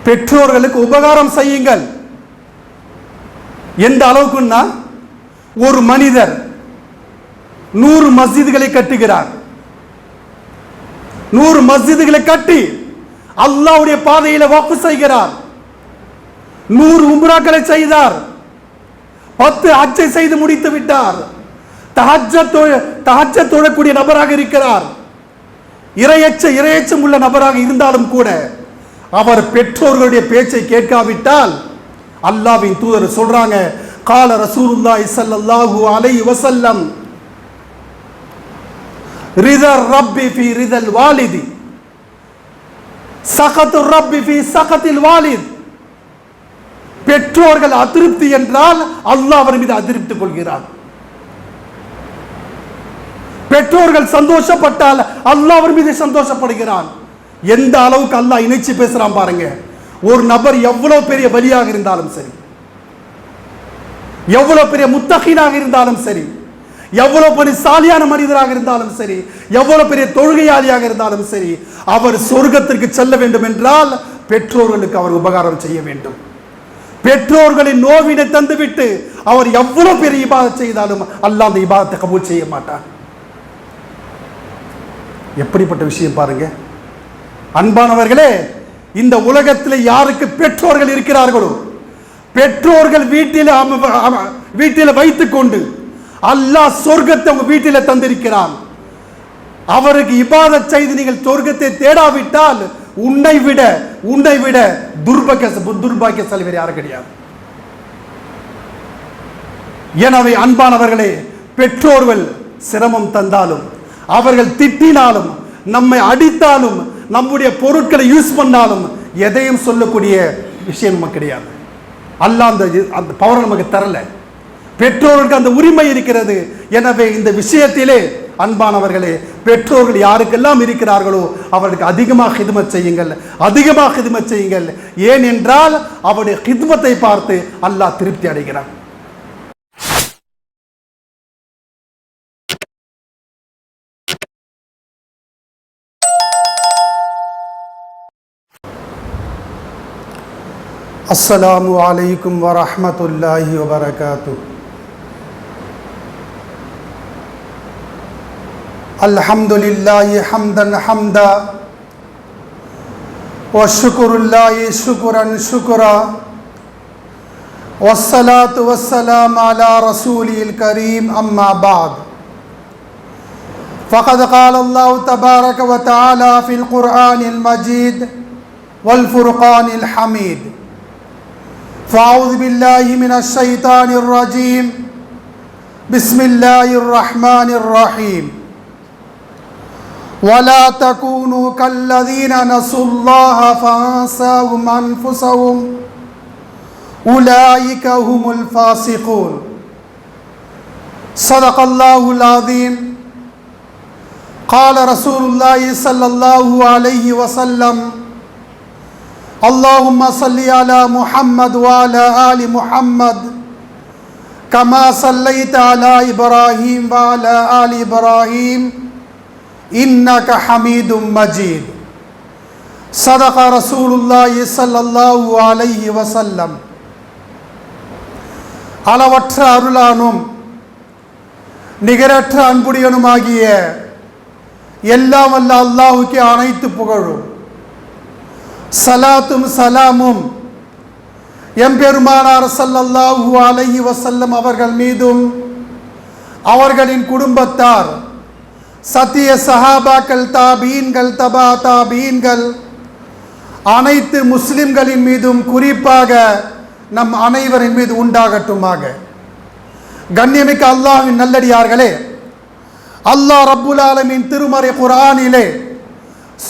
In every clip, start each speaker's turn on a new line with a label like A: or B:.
A: பெற்றோர்களுக்கு உபகாரம் செய்யுங்கள். எந்த அளவுக்குன்னா, ஒரு மனிதர் 100 மஸ்ஜிதுகளை கட்டுகிறார். 100 மஸ்ஜிதுகளை கட்டி அல்லாஹ்வுடைய பாதையில வக்ஃப் செய்கிறார். 100 உம்ராக்களை செய்தார். 10 ஹஜ்ஜை செய்து முடித்து விட்டார். தஹஜ்ஜத் தொழக்கூடிய நபராக இருக்கிறார். இறையச்சம் உள்ள நபராக இருந்தாலும் கூட அவர் பெற்றோர்களுடைய பேச்சை கேட்காவிட்டால் அல்லாஹ்வின் தூதர் சொல்றாங்க, கால ரசூலுல்லாஹி ஸல்லல்லாஹு அலைஹி வஸல்லம் ரிதர் ரப்பி ஃபீ ரிதல் வாலிதி சகத்து ரப்பி ஃபீ சகத்தில் வாலித். பெற்றோர்கள் அதிருப்தி என்றால் அல்லாஹ் அவர் மீது அதிருப்தி கொள்கிறார். பெற்றோர்கள் சந்தோஷப்பட்டால் அல்லாஹ் அவர் மீது சந்தோஷப்படுகிறான். எந்த அளவுக்கு அல்லாஹ் இணைச்சு பேசுறான் பாருங்க. ஒரு நபர் எவ்வளவு பெரிய வலியாக இருந்தாலும் சரி, எவ்வளவு பெரிய முத்தகீனாக இருந்தாலும் சரி, எவ்வளவு பெரிய சாலியான மனிதராக இருந்தாலும் சரி, எவ்வளவு பெரிய தொழுகையாளியாக இருந்தாலும் சரி, அவர் சொர்க்கத்திற்கு செல்ல வேண்டும் என்றால் பெற்றோர்களுக்கு அவர் உபகாரம் செய்ய வேண்டும். பெற்றோர்களின் நோவினை தந்துவிட்டு அவர் எவ்வளவு பெரிய இபாதத் செய்தாலும் அல்லாஹ் அந்த இபாதத்தை கபூல் செய்ய மாட்டான். எப்படிப்பட்ட விஷயம் பாருங்க. அன்பானவர்களே, இந்த உலகத்தில் யாருக்கு பெற்றோர்கள் இருக்கிறார்களோ, பெற்றோர்கள் வீட்டில் வைத்துக் கொண்டு அல்லாஹ் சொர்க்கத்தை உங்க வீட்டில் தந்திருக்கிறான். அவருக்கு இபாதத் செய்து நீங்கள் சொர்க்கத்தை தேடாவிட்டால் உன்னை விட துர்பாக்கியசாலி வேறு யாரும் கிடையாது. எனவே அன்பானவர்களே, பெற்றோர்கள் சிரமம் தந்தாலும், அவர்கள் திட்டினாலும், நம்மை அடித்தாலும், நம்முடைய பொருட்களை யூஸ் பண்ணாலும் எதையும் சொல்லக்கூடிய விஷயம் நமக்கு கிடையாது. அல்லாஹ் அந்த பவர் நமக்கு தரல. பெற்றோர்களுக்கு அந்த உரிமை இருக்கிறது. எனவே இந்த விஷயத்திலே அன்பானவர்களே, பெற்றோர்கள் யாருக்கெல்லாம் இருக்கிறார்களோ அவர்களுக்கு அதிகமாக ஹித்மத் செய்யுங்கள். ஏன் என்றால் அவருடைய ஹித்மத்தை பார்த்து அல்லாஹ் திருப்தி அடைகிறான். அஸ்ஸலாமு அலைக்கும் வரஹ்மத்துல்லாஹி வபரகாத்துஹு. அல்ஹம்துலில்லாஹி ஹம்தன் ஹம்தா வஷ்குருல்லாஹி ஷுக்ரன் ஷுக்ரா வஸ்ஸலாத்து வஸ்ஸலாம் அலா ரசூலில் கரீம். அம்மா பஅத். ஃபகத் قال الله تبارك وتعالى في القرآن المجيد والفرقان الحميد. فأعوذ بالله من الشيطان الرجيم. بسم الله الرحمن الرحيم. ولا تكونوا كالذين نسوا الله فأنساهم أنفسهم أولئك هم الفاسقون. صدق الله العظيم. قال رسول الله صلى الله عليه وسلم اللهم صل على محمد وعلى آل محمد كما صليت على إبراهيم وعلى آل إبراهيم إنك حميد مجيد. صدق رسول الله صلى الله عليه وسلم. அளவற்ற அருளானும் நிகரற்ற அன்புடையனுமாகிய எல்லாம் வல்ல அல்லாஹ்வுக்கே அனைத்து புகழும் சலாத்தும் சலாமும் எம்பெருமானார் ஸல்லல்லாஹு அலைஹி வஸல்லம் அவர்கள் மீதும், அவர்களின் குடும்பத்தார், சத்திய சஹாபாக்கள், தாபீன்கள், தபா தாபீன்கள், அனைத்து முஸ்லிம்களின் மீதும் குறிப்பாக நம் அனைவரின் மீது உண்டாகட்டுமாக. கண்ணியமிக்க அல்லாஹ்வின் நல்லடியார்களே, அல்லாஹ் ரப்புல் ஆலமீன் திருமறை குர்ஆனிலே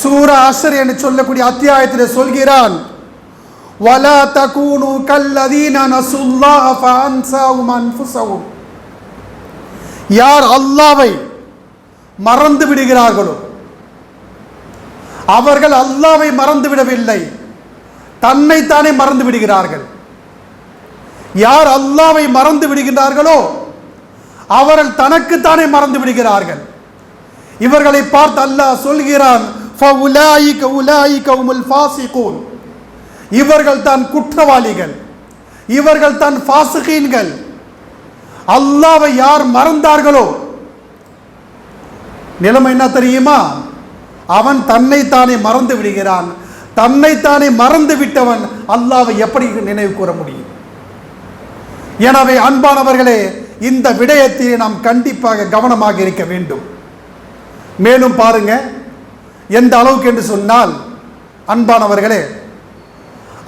A: சூரா அஸ்ர் என்று சொல்லக்கூடிய அத்தியாயத்திலே சொல்கிறான், வலா தகூனு கல்லதீன நஸுல்லாஹ ஃபஅன்ஸாஹும் அன்ஃபுஸஹும். யார் அல்லாஹ்வை மறந்து விடுகிறார்களோ, அவர்கள் அல்லாஹ்வை மறந்து விடவில்லை, தன்னைத்தானே மறந்து விடுகிறார்கள். யார் அல்லாஹ்வை மறந்து விடுகிறார்களோ அவர்கள் தனக்குத்தானே மறந்து விடுகிறார்கள். இவர்களை பார்த்து அல்லாஹ் சொல்கிறான், ஃபஉலாயிக உலாயிக ஹுமுல் ஃபாஸிகூன். இவர்கள் தான் குற்றவாளிகள், இவர்கள் தான் ஃபாசிகீன்கள். அல்லாஹ்வை யார் மறந்தார்களோ நிலைமை என்ன தெரியுமா? அவன் தன்னைத்தானே மறந்து விடுகிறான். தன்னைத்தானே மறந்து விட்டவன் அல்லாஹ்வை எப்படி நினைவு கூற முடியும்? எனவே அன்பானவர்களே, இந்த விடயத்தில் நாம் கண்டிப்பாக கவனமாக இருக்க வேண்டும். மேலும் பாருங்க, எந்த அளவுக்கு என்று சொன்னால் அன்பானவர்களே,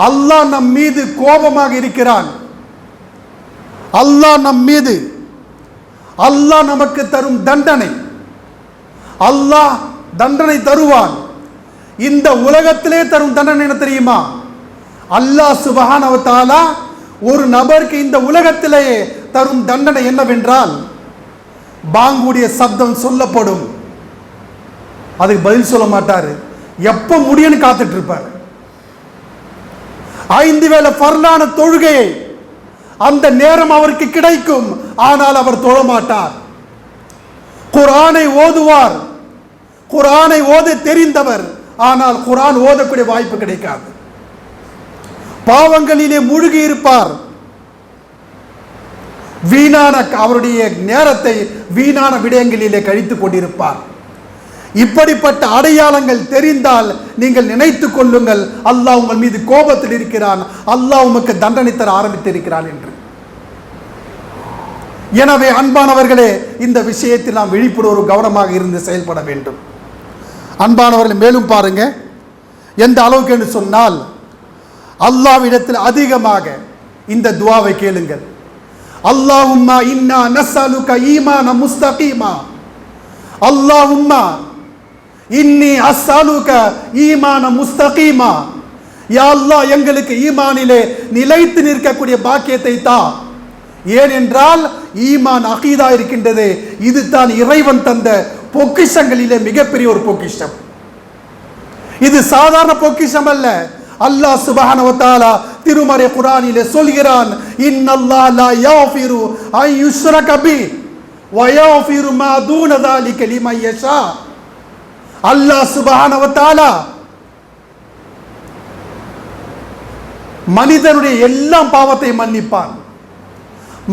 A: அல்லாஹ் நம் மீது கோபமாக இருக்கிறான். அல்லாஹ் நம் மீது, அல்லாஹ் நமக்கு தரும் தண்டனை, அல்லாஹ் தண்டனை தருவான். இந்த உலகத்திலே தரும் தண்டனை என்ன தெரியுமா? அல்லாஹ் சுப்ஹானஹு வ தஆலா ஒரு நபருக்கு இந்த உலகத்திலேயே தரும் தண்டனை என்னவென்றால், பாங்குடைய சப்தம் சொல்லப்படும், அதுக்கு பதில் சொல்ல மாட்டாரு, எப்ப முடியும்னு காத்துட்டு இருப்பார். 5 வேளை ஃபர்லான தொழுகையை அந்த நேரம் அவருக்கு கிடைக்கும், ஆனால் அவர் தொழ மாட்டார். குர்ஆனை ஓதுவார், குர்ஆனை ஓத தெரிந்தவர், ஆனால் குர்ஆன் ஓதக்கூடிய வாய்ப்பு கிடைக்காது. பாவங்களிலே மூழ்கி இருப்பார், வீணான அவருடைய நேரத்தை வீணான விடயங்களிலே கழித்துக் கொண்டிருப்பார். இப்படிப்பட்ட அடையாளங்கள் தெரிந்தால் நீங்கள் நினைத்துக் கொள்ளுங்கள், அல்லாஹ் உங்கள் மீது கோபத்தில் இருக்கிறான், அல்லாஹ் உமக்கு தண்டனை தர ஆரம்பித்திருக்கிறான் என்று. எனவே அன்பானவர்களே, இந்த விஷயத்தில் நாம் விழிப்புணர்வு கவனமாக இருந்து செயல்பட வேண்டும். அன்பானவர்களே, மேலும் பாருங்க, எந்த அளவுக்கு என்று சொன்னால் அல்லாஹ்விடத்தில் அதிகமாக இந்த துஆவை கேளுங்கள். அல்லாஹும்மா இன்னா நஸ்அலுக ஈமான முஸ்தகீமா, அல்லாஹும்மா இன்னி அஸ்அலுக ஈமான முஸ்தகீமா. யா அல்லாஹ், எங்களுக்கு ஈமானிலே நிலைத்து நிற்கக்கூடிய பாக்கியத்தை தா. ஏனென்றால் ஈமான் அகீதா இருக்கின்றது, இது தான் இறைவன் தந்த பொக்கிஷங்களிலே மிகப்பெரிய ஒரு பொக்கிஷம். இது சாதாரண பொக்கிஷம் அல்ல. அல்லாஹ் சுப்ஹானஹு வ தஆலா திருமறை குர்ஆனிலே சொல்கிறான், இன்னல்லாஹ லா யஃபிரு அன் யுஷ்ரக பி வ யஃபிரு மா தூன ذلك லிமன் யஷா. அல்லாஹ் சுப்ஹானஹு வ தஆலா மனிதனுடைய எல்லா பாவத்தை மன்னிப்பான்.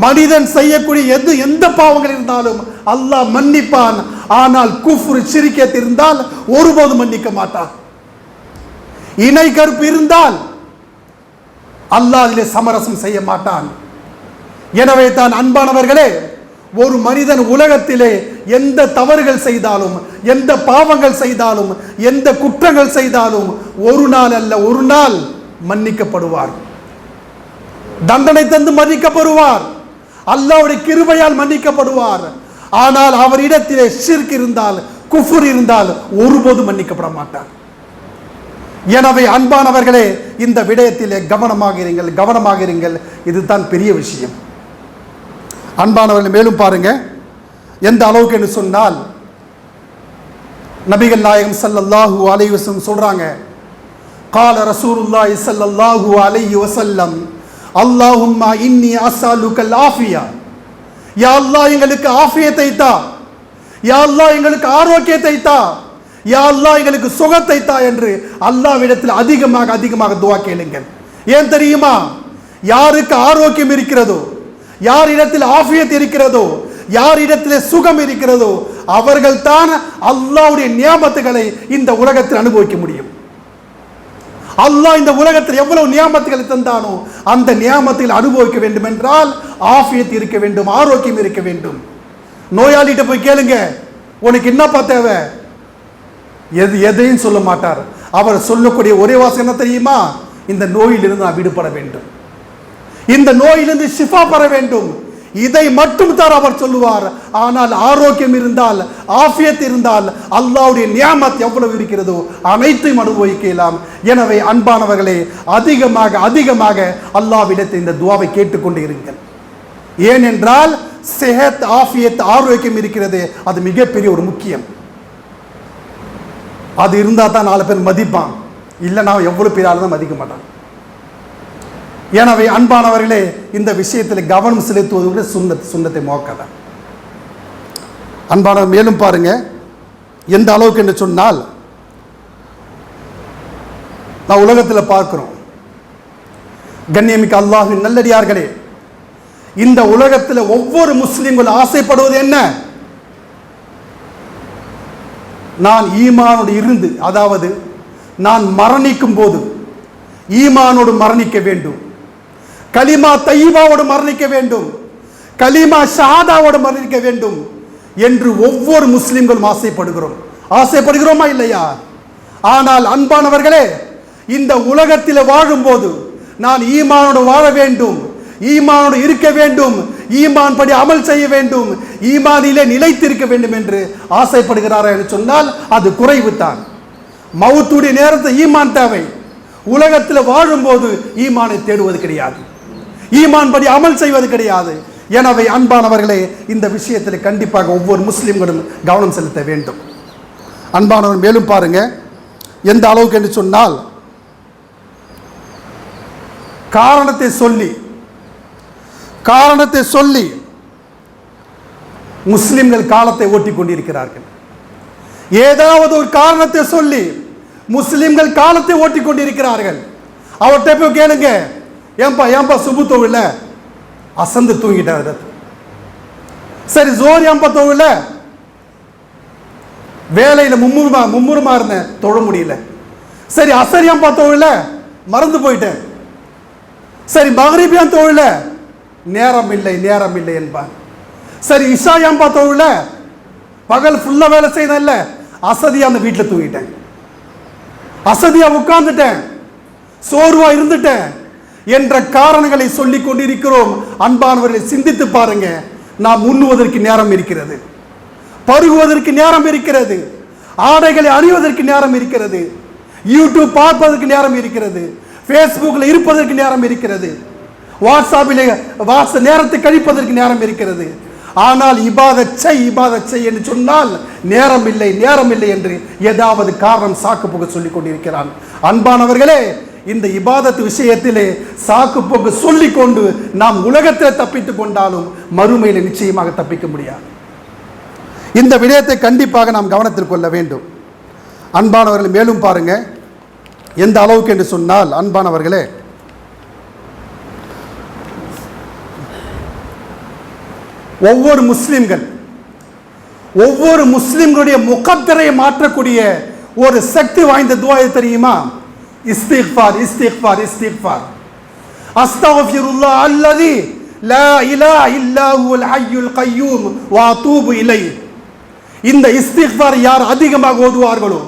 A: மனிதன் செய்யக்கூடிய எந்த பாவங்கள் இருந்தாலும் அல்லாஹ் மன்னிப்பான். ஆனால் குஃப்ர் ஷிர்க் இருந்தால் ஒருபோது மன்னிக்க மாட்டான். இணை கற்பு இருந்தால் அல்லாஹ் அதிலே சமரசம் செய்ய மாட்டான். எனவே தான் அன்பானவர்களே, ஒரு மனிதன் உலகத்திலே எந்த தவறுகள் செய்தாலும், எந்த பாவங்கள் செய்தாலும், எந்த குற்றங்கள் செய்தாலும் ஒரு நாள் அல்ல ஒரு நாள் மன்னிக்கப்படுவார், தண்டனை தந்து மன்னிக்கப்படுவார், அல்லாஹ்வுடைய கிருபையால் மன்னிக்கப்படுவார். ஆனால் அவரிடத்திலே ஷிர்க் இருந்தால், குஃப்ர் இருந்தால் ஒருபோது மன்னிக்கப்பட மாட்டார். எனவே அன்பானவர்களே, இந்த விடயத்திலே கவனமாக இருங்கள், கவனமாக இருங்கள். இதுதான் பெரிய விஷயம். அன்பானவர்கள், மேலும் பாருங்க, எந்த அளவுக்கு என்று சொன்னால் நபிகள் நாயகம் ஸல்லல்லாஹு அலைஹி வஸல்லம் சொல்றாங்க, قال رسول الله صلى الله عليه وسلم اللهم إني أسألك العافية. யா அல்லாஹ், எங்களுக்கு ஆஃபியத்தை தா, யா அல்லாஹ் எங்களுக்கு ஆரோக்கியத்தை தா, யா அல்லாஹ் எங்களுக்கு சுகத்தை தா என்று அல்லாஹ்விடத்தில் அதிகமாக அதிகமாக துஆ கேளுங்கள். ஏன் தெரியுமா? யாருக்கு ஆரோக்கியம் இருக்கிறதோ, யார் இடத்தில் ஆஃபியத் இருக்கிறதோ, யார் இடத்திலே சுகம் இருக்கிறதோ, அவர்கள் தான் அல்லாஹ்வுடைய நியாமத்துகளை இந்த உலகத்தில் அனுபவிக்க முடியும். அல்லாஹ் இந்த உலகத்தில் எவ்வளவு நியாமத்துகளை தந்தானோ அந்த நியாமத்தில் அனுபவிக்க வேண்டும் என்றால் ஆஃபியத் இருக்க வேண்டும், ஆரோக்கியம் இருக்க வேண்டும். நோயாளிகிட்ட போய் கேளுங்க, உனக்கு என்னப்பா தேவை, எதையும் சொல்ல மாட்டார். அவர் சொல்லக்கூடிய ஒரே வாசகம் என்ன தெரியுமா? இந்த நோயிலிருந்து நான் விடுபட வேண்டும், இந்த நோயிலிருந்து ஷிஃபா பெற வேண்டும், இதை மட்டும் தான் அவர் சொல்லுவார். ஆனால் ஆரோக்கியம் இருந்தால், ஆஃபியத் இருந்தால், அல்லாஹ்வுடைய நியாமத் எவ்வளவு இருக்கிறதோ அனைத்தையும் அனுபவிக்கலாம். எனவே அன்பானவர்களே, அதிகமாக அதிகமாக அல்லாஹ்விடத்தில் இந்த துஆவை கேட்டுக்கொண்டு இருங்கள். ஏனென்றால் செஹத், ஆஃபியத், ஆரோக்கியம் இருக்கிறது, அது மிகப்பெரிய ஒரு முக்கியம். அது இருந்தால் தான் 4 பேர் மதிப்பான், இல்லைனா எவ்வளவு பேரால் தான் மதிக்க மாட்டான். எனவே அன்பானவர்களே, இந்த விஷயத்தில் கவனம் செலுத்துவது சுன்னத்தை மோக்காத அன்பானவர். மேலும் பாருங்க, எந்த அளவுக்கு என்று சொன்னால், நான் உலகத்தில் பார்க்கிறோம் கண்ணியமிக்க அல்லாஹ்வின் நல்லடியார்களே, இந்த உலகத்தில் ஒவ்வொரு முஸ்லிம்கள் ஆசைப்படுவது என்ன? நான் ஈமானோடு இருந்து, அதாவது நான் மரணிக்கும் போது ஈமானோடு மரணிக்க வேண்டும், கலிமா தையிபாவோடு மரணிக்க வேண்டும், கலிமா ஷஹாதாவோடு மரணிக்க வேண்டும் என்று ஒவ்வொரு முஸ்லிம்களும் ஆசைப்படுகிறோமா இல்லையா? ஆனால் அன்பானவர்களே, இந்த உலகத்தில் வாழும்போது நான் ஈமானோடு வாழ வேண்டும், ஈமானோடு இருக்க வேண்டும், ஈமான் படி அமல் செய்ய வேண்டும், ஈமானிலே நிலைத்திருக்க வேண்டும் என்று ஆசைப்படுகிறாரா என்று சொன்னால் அது குறைவு தான். மவுத்துடைய நேரத்தை ஈமான் தேவை. உலகத்தில் வாழும்போது ஈமானை தேடுவது கிடையாது, ஈமான் படி அமல் செய்வது கிடையாது. எனவே அன்பானவர்களே, இந்த விஷயத்தில் கண்டிப்பாக ஒவ்வொரு முஸ்லிம்களும் கவனம் செலுத்த வேண்டும். அன்பானவர் மேலும் பாருங்க, எந்த அளவுக்கு என்று சொன்னால் காரணத்தை சொல்லி முஸ்லிம்கள் காலத்தை ஓட்டிக் கொண்டிருக்கிறார்கள். ஏதாவது ஒரு காரணத்தை சொல்லி முஸ்லிம்கள் காலத்தை ஓட்டிக் கொண்டிருக்கிறார்கள். அவர்கிட்ட போய் கேளுங்க, ஏன்பா சுபு தொழில அசந்து தூங்கிட்டார், சரி ஜோர் ஏன்பா தொழில வேலையில் மும்முரமா இருந்தேன் தொழ முடியல, சரி அசர் ஏன்பா தொழில மறந்து போயிட்டேன், சரி மகரிபியான் தொழில நேரம் இல்லை என்பான், சரி இஷா ஏன்பா தொழில பகல் ஃபுல்லா வேலை செய்தேன்ல அசதியா அந்த வீட்டில் தூங்கிட்டேன், அசதியா உட்கார்ந்துட்டேன், சோர்வா இருந்துட்டேன் என்ற காரணங்களை சொல்லிக் கொண்டிருக்கிறோம். அன்பானவர்களை சிந்தித்து பாருங்க. நாம் உண்ணுவதற்கு நேரம் இருக்கிறது, பருகுவதற்கு நேரம் இருக்கிறது, ஆடைகளை அணிவதற்கு நேரம் இருக்கிறது, யூடியூப் பார்ப்பதற்கு நேரம் இருக்கிறது, ஃபேஸ்புக்கில் இருப்பதற்கு நேரம் இருக்கிறது, வாட்ஸ்அப்பில் நேரத்தை கழிப்பதற்கு நேரம் இருக்கிறது. ஆனால் இபாதத் செய் என்று சொன்னால் நேரம் இல்லை என்று ஏதாவது காரணம் சாக்கு போக்கு சொல்லிக் கொண்டிருக்கிறான். அன்பானவர்களே, இந்த இபாதத் விஷயத்திலே சாக்கு போக்கு சொல்லிக் கொண்டு நாம் உலகத்தில் தப்பித்துக் கொண்டாலும் மறுமையில் நிச்சயமாக தப்பிக்க முடியாது. இந்த விடயத்தை கண்டிப்பாக நாம் கவனத்தில் கொள்ள வேண்டும். அன்பானவர்கள் மேலும் பாருங்க, எந்த அளவுக்கு என்று சொன்னால் அன்பானவர்களே, ஒவ்வொரு முஸ்லிம்களுடைய முகத்திரையை மாற்றக்கூடிய ஒரு சக்தி வாய்ந்த துஆ தெரியுமா? இஸ்திக்ஃபார். அஸ்தக்ஃபிருல்லாஹ் அல்லதி லா இலாஹ இல்லா ஹுவல் ஹய்யுல் கய்யூம் வ அதூபு இலைஹி. இந்த இஸ்திக்ஃபார் யார் அதிகமாக ஓதுவார்களோ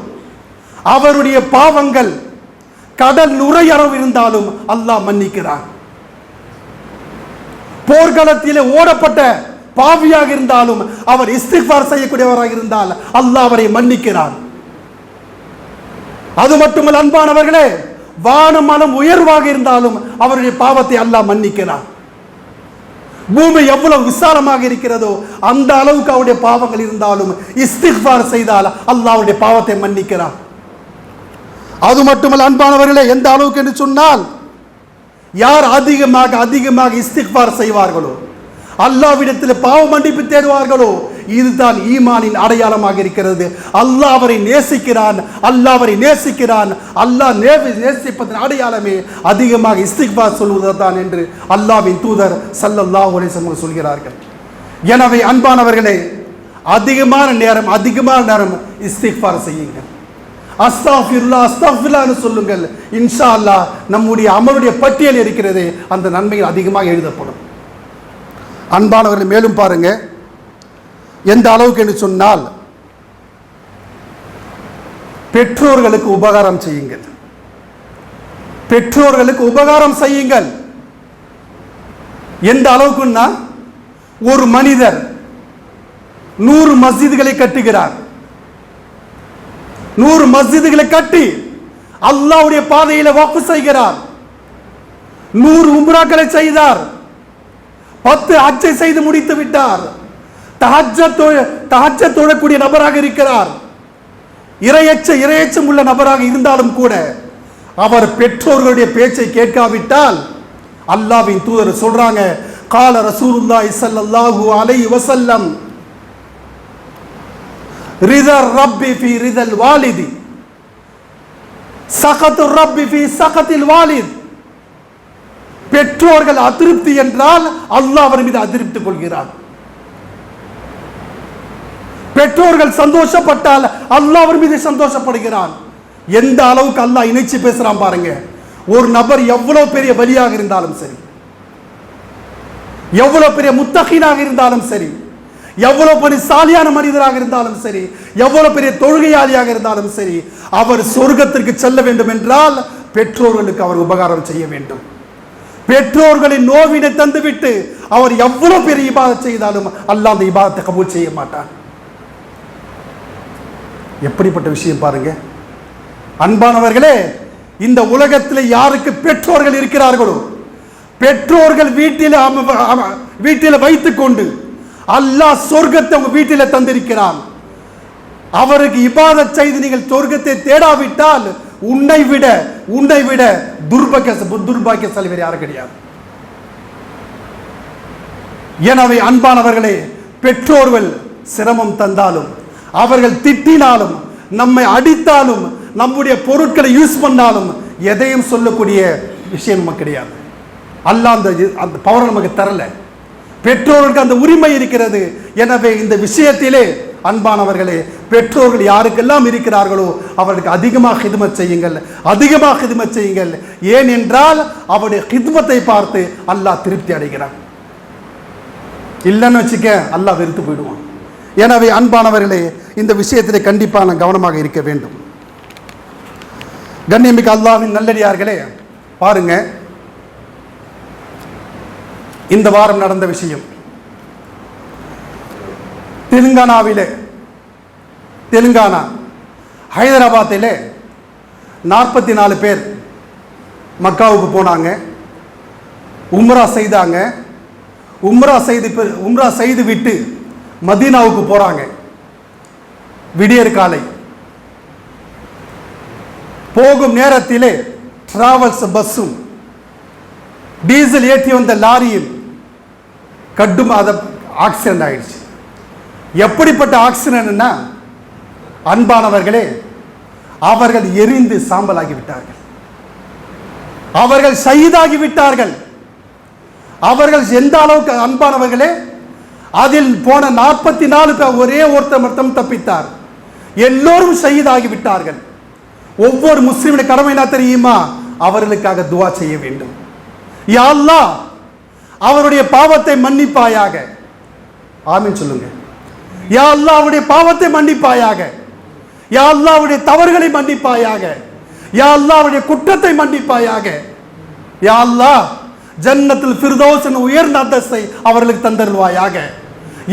A: அவருடைய பாவங்கள் கடல் நுரையளவு இருந்தாலும் அல்லாஹ் மன்னிக்கிறான். போர்க்களத்திலே ஓடப்பட்ட பாவியாக இருந்தாலும் அவர் இஸ்திக்ஃபார் செய்யக்கூடியவராக இருந்தால் அல்லாஹ் அவரை மன்னிக்கிறான். அது மட்டுமல்ல அன்பானவர்களே, வானமலம் உயர்வாக இருந்தாலும் அவருடைய பாவத்தை அல்லாஹ் மன்னிக்கிறான். பூமி எவ்வளவு விசாலமாக இருக்கிறதோ அந்த அளவுக்கு அவருடைய பாவங்கள் இருந்தாலும் இஸ்திக்ஃபார் செய்தால் அல்லாஹ் அவருடைய பாவத்தை மன்னிக்கிறான். அது மட்டுமல்ல அன்பானவர்களே, எந்த அளவுக்கு என்று சொன்னால் யார் அதிகமாக இஸ்திக்ஃபார் செய்வார்களோ, அல்லாஹ்விடத்தில் பாவ மன்னிப்பு தேடுவார்களோ, இதுதான் ஈமானின் அடையாளமாக இருக்கிறது. அல்லாஹ் அவரை நேசிக்கிறான். அல்லாஹ் நேசிப்பதன் அடையாளமே அதிகமாக இஸ்திக்ஃபார் சொல்வதுதான் என்று அல்லாஹ்வின் தூதர் ஸல்லல்லாஹு அலைஹி வஸல்லம் சொல்கிறார்கள். எனவே அன்பானவர்களே, அதிகமான நேரம் இஸ்திக்ஃபார் செய்யுங்கள். அஸ்தக்ஃபிருல்லாஹ் சொல்லுங்கள். இன்ஷா அல்லாஹ் நம்முடைய அமலுடைய பட்டியல் இருக்கிறது, அந்த நன்மைகள் அதிகமாக எழுதப்படும். அன்பானவர்கள் மேலும் பாருங்க, எந்த அளவுக்கு என்று சொன்னால் பெற்றோர்களுக்கு உபகாரம் செய்யுங்கள். எந்த அளவுக்குன்னா, ஒரு மனிதர் 100 மஸ்ஜிதுகளை கட்டுகிறார். 100 மஸ்ஜிதுகளை கட்டி அல்லாஹ்வுடைய பாதையில வக்ஃப் செய்கிறார். 100 உம்ராக்களை செய்தார். 10 ஹஜ்ஜை செய்து முடித்து விட்டார். தஹஜ்ஜத் தொழக்கூடிய நபராக இருக்கிறார். இறையச்சம் உள்ள நபராக இருந்தாலும் கூட அவர் பெற்றோர்களுடைய பேச்சை கேட்காவிட்டால் அல்லாஹ்வின் தூதர் சொல்றாங்க, கால ரசூலுல்லாஹி ஸல்லல்லாஹு அலைஹி வஸல்லம் ரிதர் ரப்பி ஃபி ரிதல் வாலிதி சகத்து ரப்பி ஃபி சகத்தில் வாலித். பெற்றோர்கள் அதிருப்தி என்றால் அல்லாஹ் அவர் மீது அதிருப்தி கொள்கிறார். பெற்றோர்கள் சந்தோஷப்பட்டால் அல்லாஹ் அவர் மீது சந்தோஷப்படுகிறான். எந்த அளவுக்கு அல்லாஹ் இணைச்சு பேசுறான் பாருங்க. ஒரு நபர் எவ்வளவு பெரிய வலியாக இருந்தாலும் சரி, எவ்வளவு பெரிய முத்தகீனாக இருந்தாலும் சரி, எவ்வளவு பெரிய சாலியான மனிதராக இருந்தாலும் சரி, எவ்வளவு பெரிய தொழுகையாளியாக இருந்தாலும் சரி, அவர் சொர்க்கத்திற்கு செல்ல வேண்டும் என்றால் பெற்றோர்களுக்கு அவர் உபகாரம் செய்ய வேண்டும். பெற்றோர்களின் நோவினை தந்துவிட்டு அவர் எவ்வளவு பெரிய இபாதத் செய்தாலும் அல்லாஹ் அந்த இபாதத்தை கபூல் செய்ய மாட்டான். எப்படிப்பட்ட விஷயம் பாருங்க. அன்பானவர்களே, இந்த உலகத்தில் யாருக்கு பெற்றோர்கள் இருக்கிறார்களோ, பெற்றோர்கள் வீட்டில் வைத்துக் கொண்டு அல்லாஹ் சொர்க்கத்தை உங்க வீட்டில் தந்திருக்கிறான். அவருக்கு இபாதத் செய்து நீங்கள் சொர்க்கத்தை தேடாவிட்டால் உன்னை விட துர்பாக்கியசாலி வேறு யாரும் கிடையாது. எனவே அன்பானவர்களே, பெற்றோர்கள் சிரமம் தந்தாலும், அவர்கள் திட்டினாலும், நம்மை அடித்தாலும், நம்முடைய பொருட்களை யூஸ் பண்ணாலும் எதையும் சொல்லக்கூடிய விஷயம் நமக்கு கிடையாது. அல்லாஹ் அந்த பவர் நமக்கு தரல. பெற்றோர்களுக்கு அந்த உரிமை இருக்கிறது. எனவே இந்த விஷயத்திலே அன்பானவர்களே, பெற்றோர்கள் யாருக்கெல்லாம் இருக்கிறார்களோ அவர்களுக்கு அதிகமாக ஹித்மத் செய்யுங்கள், அதிகமாக ஹித்மத் செய்யுங்கள். ஏன் என்றால் அவருடைய ஹித்மத்தை பார்த்து அல்லாஹ் திருப்தி அடைகிறான். இல்லைன்னு வச்சுக்க அல்லாஹ் வெறுத்து போயிடுவான். எனவே அன்பானவர்களே, இந்த விஷயத்திலே கண்டிப்பாக கவனமாக இருக்க வேண்டும். கண்ணியமிக்க அல்லாஹ்வின் நல்லடியார்களே, பாருங்க, இந்த வாரம் நடந்த விஷயம். தெலுங்கானா ஹைதராபாத்திலே 44 பேர் மக்காவுக்கு போனாங்க, உம்ரா செய்தாங்க. உம்ரா செய்து விட்டு மதீனாவுக்கு போறாங்க. விடியற் காலை போகும் நேரத்திலே டிராவல்ஸ் பஸ்ஸும் டீசல் ஏற்றி வந்த லாரியும் கடும் ஆக்சிடென்ட் ஆயிடுச்சு. எப்படிப்பட்ட ஆக்சிடென்ட்னா அன்பானவர்களே, அவர்கள் எரிந்து சாம்பலாகி விட்டார்கள், அவர்கள் ஷஹீதாகி விட்டார்கள். அவர்கள் எந்த அளவுக்கு அன்பானவர்களே, அதில் போன 44 பேர் ஒரே ஒருத்தர் மட்டும் தப்பித்தார். எல்லோரும் ஷஹீதாகி விட்டார்கள். ஒவ்வொரு முஸ்லிமுடைய கடமை என்ன தெரியுமா? அவர்களுக்காக துஆ செய்ய வேண்டும். யா அல்லாஹ், அவருடைய பாவத்தை மன்னிப்பாயாக. ஆமீன் சொல்லுங்க. யா அல்லாஹ், அவருடைய பாவத்தை மன்னிப்பாயாக. யா அல்லாஹ், அவருடைய தவறுகளை மன்னிப்பாயாக. யா அல்லாஹ், அவருடைய குற்றத்தை மன்னிப்பாயாக. யா அல்லாஹ், ஜன்னத்துல் ஃபிர்தௌஸ் என்ற உயர்ந்த அந்தஸ்தை அவர்களுக்கு தந்தருள்வாயாக.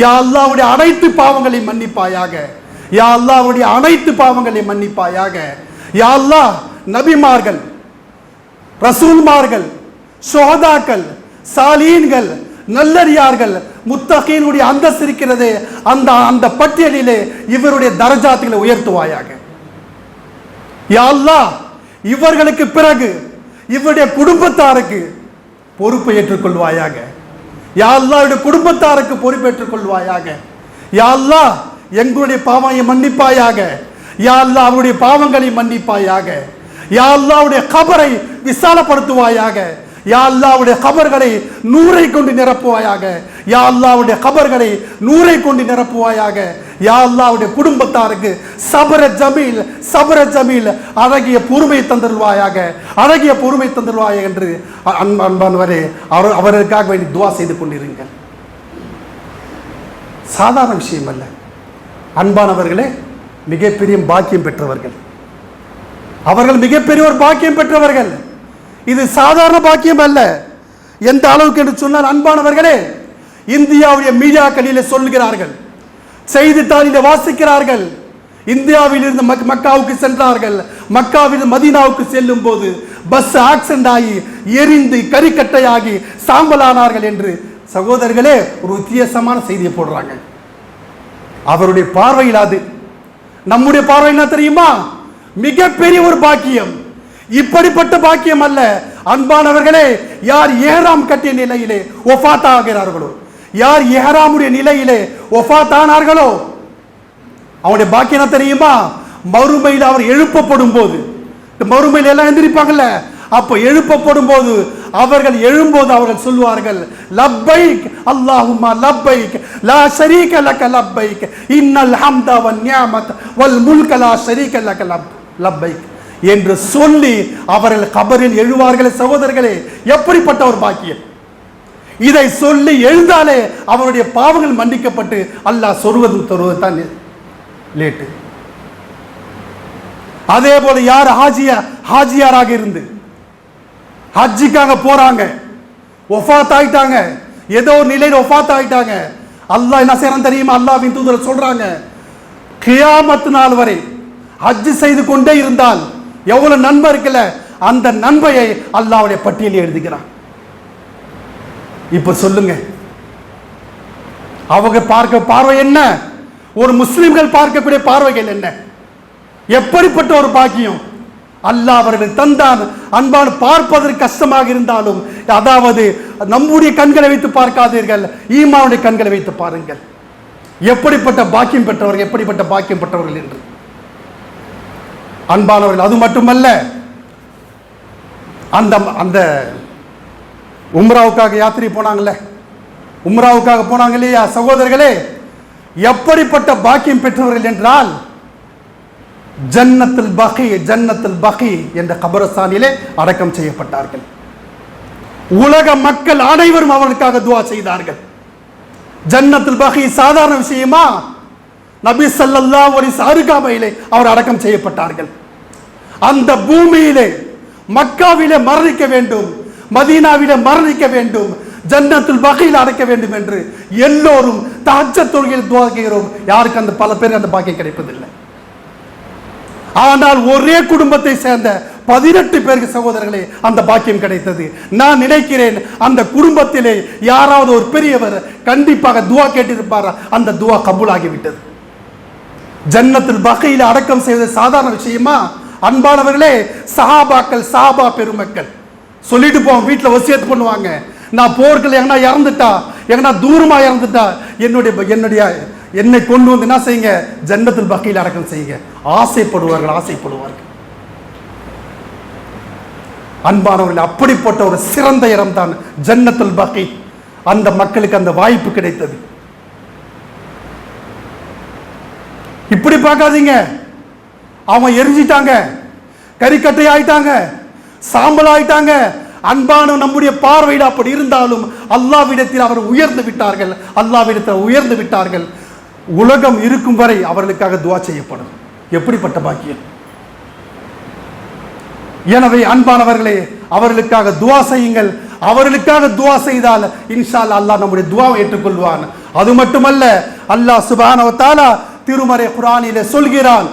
A: யா அல்லாஹ், அவருடைய அனைத்து பாவங்களை மன்னிப்பாயாக. யா அல்லாஹ், அவருடைய அனைத்து பாவங்களை மன்னிப்பாயாக. யா அல்லாஹ், நபிமார்கள், ரசூல்மார்கள், ஷுஹதாக்கள், சாலீன்கள், நல்லடியார்கள், முத்தகீனுடைய அந்தஸ்து இருக்கிறது, அந்த பட்டியலிலே இவருடைய தரஜாத்துகளை உயர்த்துவாயாக. யா அல்லாஹ், இவர்களுக்கு பிறகு இவருடைய குடும்பத்தாருக்கு பொறுப்பை ஏற்றுக்கொள்வாயாக. யா அல்லாஹ், இவருடைய குடும்பத்தாருக்கு பொறுப்பேற்றுக் கொள்வாயாக. யா அல்லாஹ், எங்களுடைய பாவங்களை மன்னிப்பாயாக. யா அல்லாஹ், அவருடைய பாவங்களை மன்னிப்பாயாக. யா அல்லாஹ், அவருடைய கபரை விசாலப்படுத்துவாயாக. யா அல்லாஹ், அவருடைய கபர்களை நூரை கொண்டு நிரப்புவாயாக. யா அல்லாஹ், அவருடைய கபர்களை நூரை கொண்டு நிரப்புவாயாக. யா அல்லாஹ், அவருடைய குடும்பத்தாருக்கு சபர ஜமீல் அழகிய பொறுமை தந்துருவாயாக, அழகிய பொறுமை தந்துருவாயாக என்று அன்பானவரே அவர்களுக்காக வேண்டி துஆ செய்து கொண்டிருங்கள். சாதாரண விஷயம் அல்ல அன்பானவர்களே, மிகப்பெரிய பாக்கியம் பெற்றவர்கள் அவர்கள், மிகப்பெரிய ஒரு பாக்கியம் பெற்றவர்கள். இது சாதாரண பாக்கியம் அல்ல. எந்த அளவுக்கு என்று சொன்னால் அன்பானவர்களே, இந்தியாவுடைய மீடியாக்களிலே சொல்கிறார்கள், செய்தித்தாளிலே வாசிக்கிறார்கள். இந்தியாவில் இருந்து மக்காவுக்கு சென்றார்கள். மக்காவில் மதீனாவுக்கு செல்லும் போது பஸ் ஆக்சிடென்ட் ஆகி எரிந்து கரிக்கட்டையாகி சாம்பலானார்கள் என்று சகோதரர்களே ஒரு வித்தியாசமான செய்தியை போடுறாங்க. அவருடைய பார்வையில் அது, நம்முடைய பார்வை என்ன தெரியுமா? மிகப்பெரிய ஒரு பாக்கியம். இப்படிப்பட்ட பாக்கியம் அல்ல அன்பானவர்களே. யார் ஏஹ்ராம் கட்டிய நிலையிலே ஒஃபாத் ஆகிறார்களோ, யார் ஏஹ்ராமுடைய நிலையிலே ஒஃபாத் ஆனார்களோ, அவனுடைய பாக்கியம் என்ன தெரியுமா? மறுமையில் அவர் எழுப்பப்படும் போது, மறுமையில் எல்லாம் எந்திரிப்பாங்கல்ல, அப்ப எழுப்பப்படும் போது அவர்கள் எழும்போது அவர்கள் சொல்வார்கள், லப்பைக் அல்லாஹும்ம லப்பைக் லா ஷரீக லக லப்பைக் இன்னல் ஹம்த வன் நிஅமத் வல் முல்க லா ஷரீக லக லப்பைக் என்று சொல்லி அவர்கள் கபரில் எழுவார்களே. சகோதரர்களே, எப்படிப்பட்ட ஒரு பாக்கியம்! இதை சொல்லி எழுந்தாலே அவருடைய பாவங்கள் மன்னிக்கப்பட்டு அல்லாஹ் தருவது தான் லேட்டு. அதே போல யார் ஹாஜியாராக இருந்து ஹஜ்ஜிக்காக போறாங்க, ஒஃபாத் ஆயிட்டாங்க, ஏதோ ஒரு நிலையில் ஒஃபாத் ஆயிட்டாங்க, அல்லாஹ் என்ன செய்யறான் தெரியுமா? அல்லாஹ்வின் தூதர் சொல்றாங்க, கியாமத் நாள் வரை ஹஜ் செய்து கொண்டே இருந்தால் எவ்வளவு நன்மை இருக்குல்ல, அந்த நன்மையை அல்லாஹ்வுடைய பட்டியலில் எழுதுகிறான். இப்ப சொல்லுங்க, அவங்க பார்க்க பார்வை என்ன? ஒரு முஸ்லிம்கள் பார்க்கக்கூடிய பார்வைகள் என்ன? எப்படிப்பட்ட ஒரு பாக்கியம் அல்லாஹ் அவர்கள் தந்தான். அன்பான, பார்ப்பதற்கு கஷ்டமாக இருந்தாலும், அதாவது நம்முடைய கண்களை வைத்து பார்க்காதீர்கள், ஈமானுடைய கண்களை வைத்து பாருங்கள். எப்படிப்பட்ட பாக்கியம் பெற்றவர்கள், எப்படிப்பட்ட பாக்கியம் பெற்றவர்கள் என்று. அன்பானவர்கள், அது மட்டுமல்ல, அந்த அந்த உம்ராவுக்காக யாத்திரை போனாங்கல்ல, உம்ராவுக்காக போனாங்க இல்லையா சகோதரர்களே, எப்படிப்பட்ட பாக்கியம் பெற்றவர்கள் என்றால், ஜன்னத்துல் பகி என்ற கபரஸ்தானிலே அடக்கம் செய்யப்பட்டார்கள். உலக மக்கள் அனைவரும் அவர்களுக்காக துஆ செய்தார்கள். ஜன்னத்துல் பகி சாதாரண விஷயமா? நபி ஸல்லல்லாஹு அலைஹி வஸல்லம் அருகாமையிலே அவர் அடக்கம் செய்யப்பட்டார்கள். அந்த பூமியிலே மக்காவிலே மரணிக்க வேண்டும், மதீனாவிலே மரணிக்க வேண்டும், ஜன்னத்துல் பகியில் அடக்க வேண்டும் என்று எல்லோரும் தஹஜ்ஜத் தொழுகையில் துஆ செய்கிறோம். யாருக்கு அந்த பல பேருக்கு அந்த பாக்கியம் கிடைப்பதில்லை. ஆனால் ஒரே குடும்பத்தை சேர்ந்த 18 பேருக்கு சகோதரர்களே அந்த பாக்கியம் கிடைத்தது. நான் நினைக்கிறேன் அந்த குடும்பத்திலே யாராவது ஒரு பெரியவர் கண்டிப்பாக துஆ கேட்டிருப்பார், அந்த துஆ கபூல் ஆகிவிட்டது. ஜன்னத்துல் பகியில் அடக்கம் செய்வது சாதாரண விஷயமா? அன்பானவர்களே, சஹாபா பெருமக்கள் சொல்லிட்டு போவோம், வீட்டில் வசியத்து பண்ணுவாங்க, நான் போர்கள் எங்கன்னா இறந்துட்டா, எங்கன்னா தூரமா இறந்துட்டா என்னை கொண்டு வந்து என்ன செய்யுங்க, ஜன்னத்துல் பகியில் அடக்கம் செய்யுங்க. ஆசைப்படுவார்கள். அன்பானவர்கள், அப்படிப்பட்ட ஒரு சிறந்த இடம் தான் ஜன்னத்துல் பகி. அந்த மக்களுக்கு அந்த வாய்ப்பு கிடைத்தது. இப்படி பார்க்காதீங்க, அவங்க எரிஞ்சிட்டாங்க, கறிக்கட்டை ஆயிட்டாங்க, சாம்பல் ஆயிட்டாங்க. அன்பான நம்முடைய பார்வையில் அப்படி இருந்தாலும் அல்லாஹ்விடத்தில் அவர் உயர்ந்து விட்டார்கள். உலகம் இருக்கும் வரை அவர்களுக்காக துஆ செய்யப்படும். எப்படிப்பட்ட பாக்கியம்! எனவே அன்பானவர்களே, அவர்களுக்காக துஆ செய்யுங்கள். அவர்களுக்காக துஆ செய்தால் இன்ஷா அல்லாஹ் அல்லாஹ் நம்முடைய துஆவை ஏற்றுக்கொள்வான். அது மட்டுமல்ல, அல்லாஹ் சுப்ஹானஹு வ தஆலா திருமறை குர்ஆனிலே சொல்கிறான்,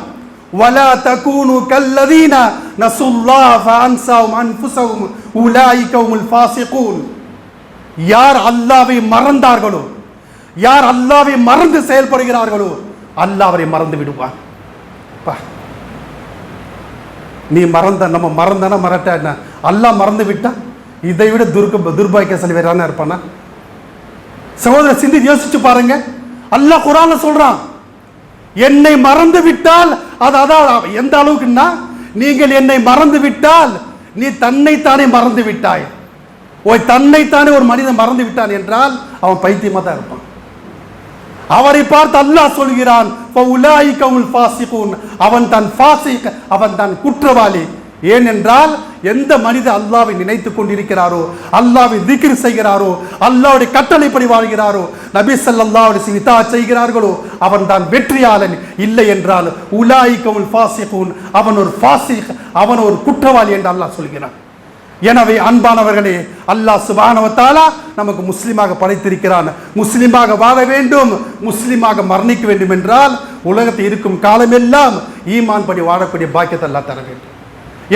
A: வலா தகூனு கல்லதீன நஸுல்லாஹ ஃபஅன்ஸாஹும் அன்ஃபுஸஹும் உலாயிக ஹுமுல் ஃபாஸிகூன். யார் அல்லாஹ்வை மறந்தார்களோ, யார் அல்லாஹ்வை மறந்து செயல்படுகிறார்களோ, அல்லாஹ் அவரை மறந்து விடுவார். நீ நம்ம மறந்தானா மறட்டா என்ன? அல்லாஹ் மறந்து விட்டா இதை விட துர்பாக்கியசாலி வேற என்ன இருப்பானா? சகோதரர், சிந்தித்து யோசிச்சு பாருங்க. அல்லாஹ் குர்ஆன்ல சொல்றான், என்னை மறந்து விட்டால், அதாவது எந்த அளவுக்குன்னா, நீங்கள் என்னை மறந்து விட்டால் நீ தன்னைத்தானே மறந்து விட்டாய். தன்னைத்தானே ஒரு மனிதன் மறந்து விட்டான் என்றால் அவன் பைத்தியமா தான் இருப்பான். அவரை பார்த்து அல்லாஹ் சொல்கிறான், அவன் தான் ஃபாசிக், அவன் தான் குற்றவாளி. ஏனென்றால் எந்த மனிதன் அல்லாஹ்வை நினைத்துக் கொண்டிருக்கிறாரோ, அல்லாஹ்வை திக்ர் செய்கிறாரோ, அல்லாஹ்வுடைய கட்டளைப்படி வாழ்கிறாரோ, நபி ஸல்லல்லாஹு அலைஹி வஸல்லம் இத்தாஅத் செய்கிறார்களோ, அவன் தான் வெற்றியாளன். இல்லை என்றால் உலாயிகவுல் ஃபாசிகூன், அவன் ஒரு ஃபாசிக், அவன் ஒரு குற்றவாளி என்று அல்லாஹ் சொல்கிறான். எனவே அன்பானவர்களே, அல்லாஹ் சுப்ஹானஹு வ தஆலா நமக்கு முஸ்லிமாக படைத்திருக்கிறான். முஸ்லிமாக வாழ வேண்டும், முஸ்லிமாக மரணிக்க வேண்டும் என்றால் உலகத்தில் இருக்கும் காலமெல்லாம் ஈமான் படி வாழக்கூடிய பாக்கியத்தை அல்லாஹ் தர வேண்டும்.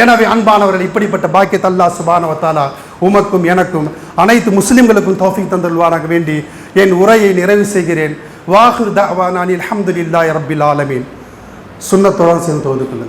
A: எனவே அன்பானவர்கள், இப்படிப்பட்ட பாக்கியத்தை அல்லாஹ் சுப்ஹானஹு வ தஆலா உமக்கும் எனக்கும் அனைத்து முஸ்லிம்களுக்கும் தௌஃபீக் தந்தருள்வாராக வேண்டி என் உரையை நிறைவு செய்கிறேன். வாஹிர் தஅவானா அல்ஹம்துலில்லாஹி ரப்பில் ஆலமீன். சுன்னத்துடன் சேர்ந்து ஓதுங்கள்.